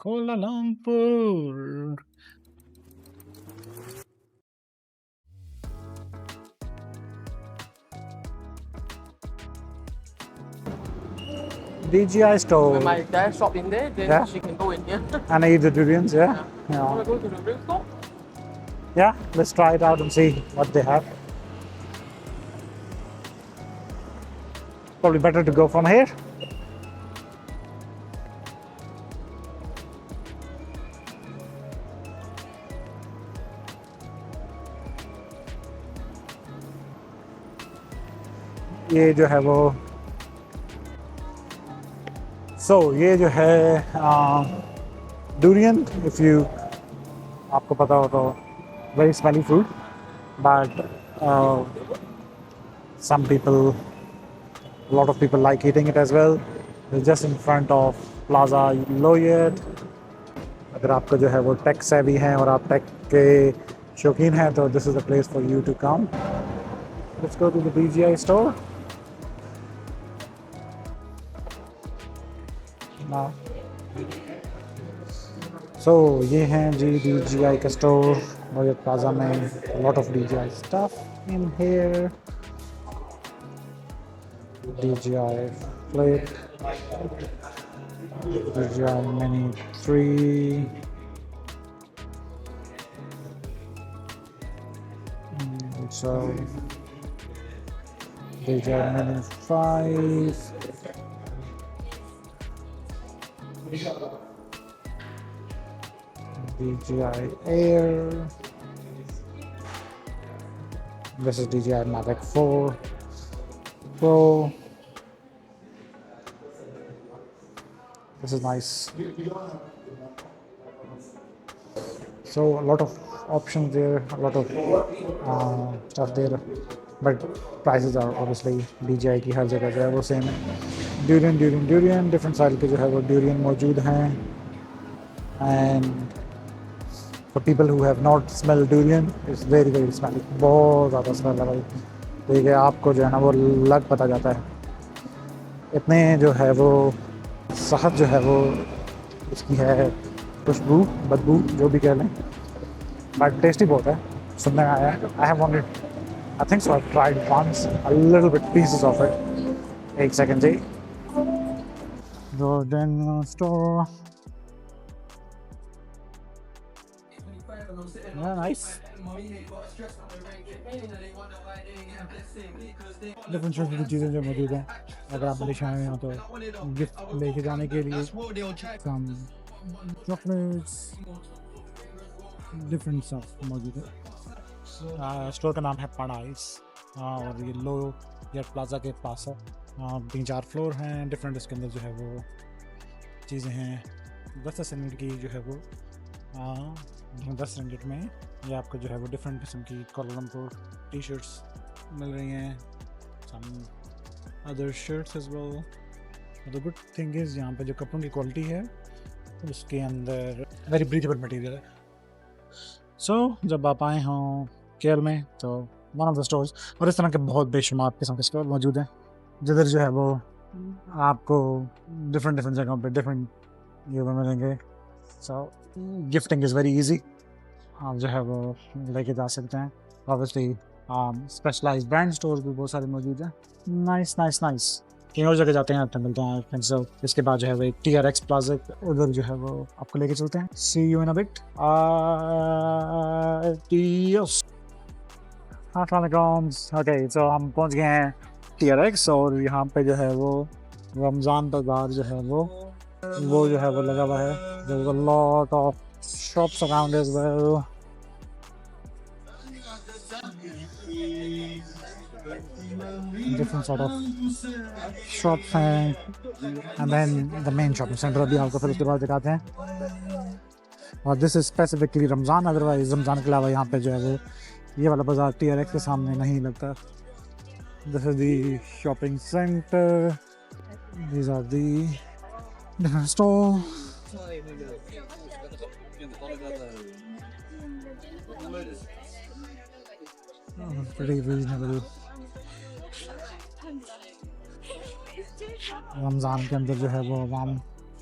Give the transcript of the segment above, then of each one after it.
Kuala Lumpur. DGI store. When my dad shop in there, then Yeah. she can go in here. And I eat the durians, yeah? Wanna Yeah. go to the real store? Yeah, let's try it out and see what they have. Probably better to go from here. ये जो है वो ये जो है durian, if you आपको पता हो तो very smelly fruit, but some people, a lot of people like eating it as well. It's just in front of Plaza Lloyd. अगर आपका जो है वो टेक सेवी है और आप टेक के शौकीन हैं तो this is the place for you to come. Let's go to the DGI store. Now. So ये हैं जी DGI का स्टोर और ये प्लाजा में a lot of DGI stuff in here. DGI flip, DJI Mini 3, so DJI Mini 5, DJI Air, this is DJI Mavic 4 Pro. This is nice. So a lot of options there, a lot of stuff there, but prices are obviously DJI की हर जगह जो है वो same है. Durian different style के जो है वो Durian मौजूद हैं. And for people who have not smelled Durian, it's very smelly. बहुत ज़्यादा स्मेल है भाई. ठीक है, आपको जो है ना वो लग पता जाता है. इतने जो है वो सहत जो है वो इसकी है खुशबू बदबू जो भी कह लें, बट टेस्टी बहुत है. सुनने में आया है. I have only I think so I tried once a little bit pieces of it. एक सेकंड जी. Jordan store. Yeah, nice. Different छोटी छोटी चीज़ें जो मौजूद हैं अगर आप परेशान हैं तो गिफ्ट लेके जाने के लिए. कम चॉकलेट्स डिफरेंट सब मौजूद है. स्टोर का नाम है पैराडाइज और ये लो जेट प्लाजा के पास है. 3-4 फ्लोर हैं डिफरेंट. इसके अंदर जो है वो चीज़ें हैं 10 मिनट की जो है वो 10 रिंगिट में ये आपको जो है वो डिफरेंट किस्म की कुआला लंपुर टी शर्ट्स मिल रही हैं. Some other shirts as well. The good thing is यहाँ पे जो कपड़ों की क्वालिटी है उसके अंदर वेरी ब्रीथेबल मटेरियल है. सो जब आप आए हों केरल में तो वन ऑफ द स्टोर्स, और इस तरह के बहुत बेशुमार किस्म के स्टोर मौजूद हैं जिधर जो है वो आपको डिफरेंट जगहों पे डिफरेंट ये मिलेंगे. सो गिफ्टिंग इज़ वेरी इजी. आप जो है वो लेके जा सकते हैं. ऑब्वियसली स्पेशलाइज्ड ब्रांड स्टोर भी बहुत सारे मौजूद हैं. नाइस. कहीं और जगह जाते हैं तो मिलते हैं. सो इसके बाद जो है वो TRX प्लाजा उधर जो है वो आपको लेके चलते हैं. See you in a bit. Okay, so हम पहुंच गए हैं TRX और यहाँ पे जो है वो रमज़ान बाज़ार जो है वो जो है वो लगा हुआ है. There's a lot of shops around as well. Different sort of shops हैं and then the main shopping center अभी आपको फिर उसके बाद दिखाते हैं. और this is specifically Ramzan. Otherwise Ramzan के अलावा यहाँ पे जो है वो ये वाला बाज़ार TRX के सामने नहीं लगता. This is the shopping center. These are the different stores. Pretty reasonable. Ramzan के अंदर जो है वो आवाम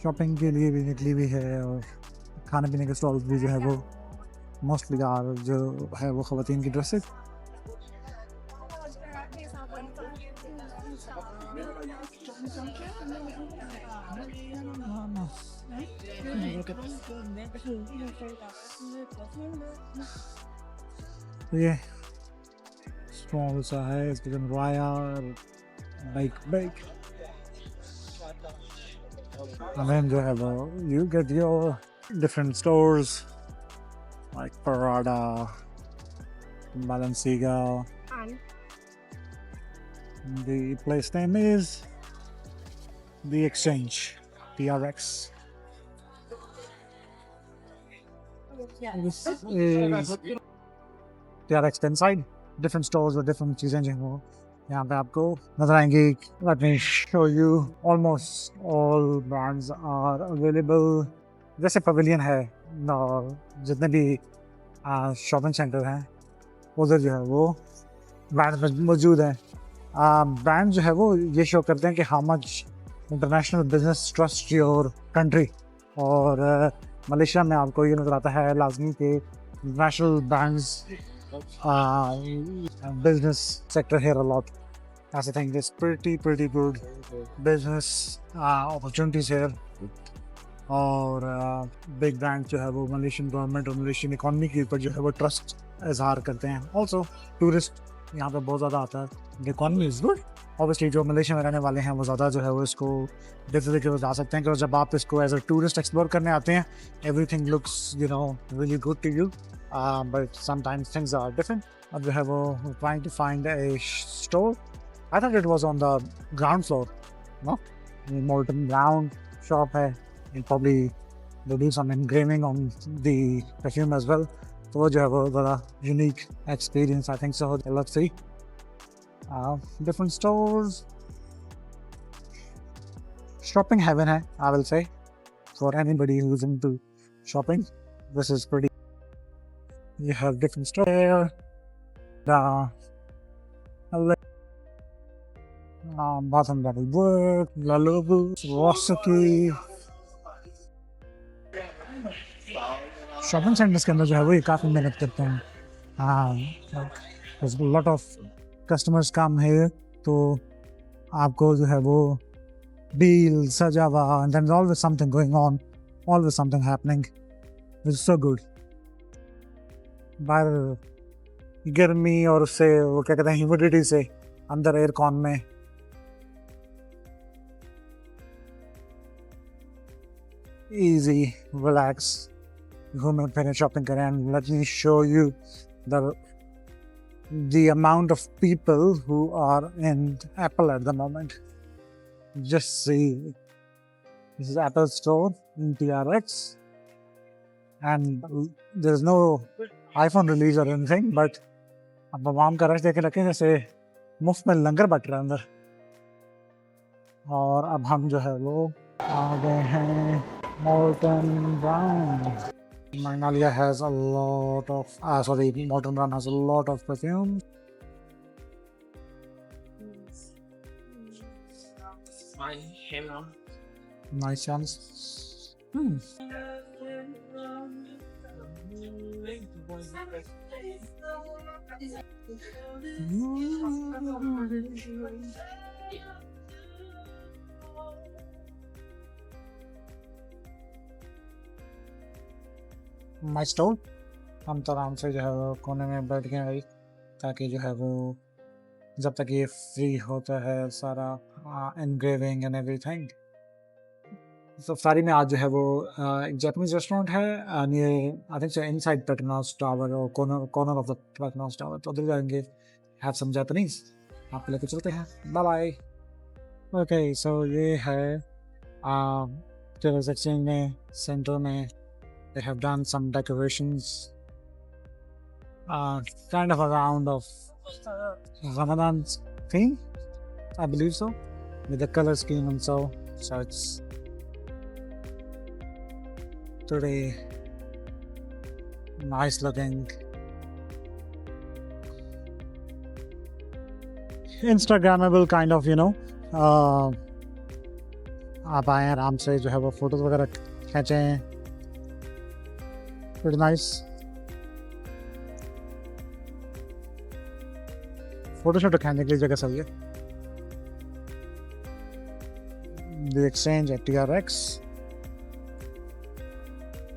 शॉपिंग के लिए भी निकली हुई है और खाने पीने के स्टॉल्स भी जो है वो मोस्टली यार जो है वो ख़वातीन की ड्रेसेस। ये स्टॉल सा है, इसके अंदर वायर बाइक and then जो है वो you get your different stores like Prada, Balenciaga. The place name is The Exchange, TRX. This is TRX inside. Different stores with different चीज़ें जो हैं वो यहाँ पे आपको नजर आएंगी। Let me show you. Almost all brands are available. जैसे पवेलियन है और जितने भी शॉपिंग सेंटर हैं उधर जो है वो ब्रांड मौजूद हैं। ब्रांड जो है वो ये शो करते हैं कि how much international business trust your country. और मलेशिया में आपको ये नज़र आता है लाजमी के international brands business sector here a lot. As I think there's pretty good business opportunities here. और बिग ब्रांड जो है वो मलेशियन गवर्नमेंट और मलेशियन इकॉनमी के ऊपर जो है वो ट्रस्ट इजहार करते हैं। ऑल्सो टूरिस्ट यहाँ पे बहुत ज़्यादा आता है। Economy is good. ऑब्वियसली जो मलेशिया में रहने वाले हैं वो ज़्यादा जो है वो इसको डिफरेंट तरीके से जा सकते हैं कि जब आप इसको एज अ टूरिस्ट एक्सप्लोर करने आते हैं everything looks really good to you, but sometimes things are different. अब जो है वो trying to find a store. I think it was on the ground floor, no Molton Brown shop है। probably they do some engraving on the perfume as well. तो वो जो है वो बड़ा unique experience I think so. Let's see different stores. Shopping heaven है I will say for anybody who's into shopping. This is pretty. You have different stores. Bath and Body Works, Lalobu, Swarovski. Shopping centres के अंदर जो है वो काफ़ी मेहनत करते हैं। लॉट ऑफ कस्टमर्स कम है तो आपको जो है वो डील सजा हुआ and there is always something going on, always something happening which is so good. बाहर गर्मी और उससे वो क्या कहते हैं ह्यूमिडिटी से अंदर एयर कॉन में easy relax घूमें फिरें शॉपिंग करें। and let me show you the amount of people who are in Apple at the moment. Just see, this is Apple store in TRX and there's no iPhone release or anything, but अब आवाम का rush देख के रखें जैसे मुफ्त में लंगर but रहा है अंदर। और अब हम जो है वो आ गए हैं Molton Brown. Magnolia has a lot of Molton Brown has a lot of perfumes. Nice chance. My store. हम तो आराम से जो है वो कोने में बैठ गए भाई ताकि जो है वो जब तक ये फ्री होता है सारा एनग्रेविंग एंड एवरीथिंग। सफारी में आज जो है वो एक जापानीज रेस्टोरेंट है एंड ये I think so inside Petronas tower और corner of the Petronas tower. तो उधर जाएंगे हैव सम जापानीज, आपको लेकर चलते हैं। Bye bye. ओके सो ये है टेरेस एक्सचेंज में सेंटर में they have done some decorations kind of around of Ramadan theme, I believe so, with the color scheme and so it's today nice looking. Instagrammable kind of आप आए आराम से जो है वो फोटोज वगैरह खींचें. Pretty nice. फोटोशूट दिखाने के लिए जगह सही है. The Exchange at TRX.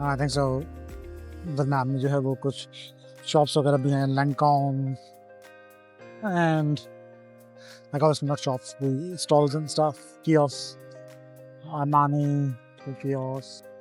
I think so. Vietnam में जो है वो कुछ शॉप्स वगैरह भी हैं. Lancome and like obviously not shops, the stalls and stuff, kiosks. Armani kiosks.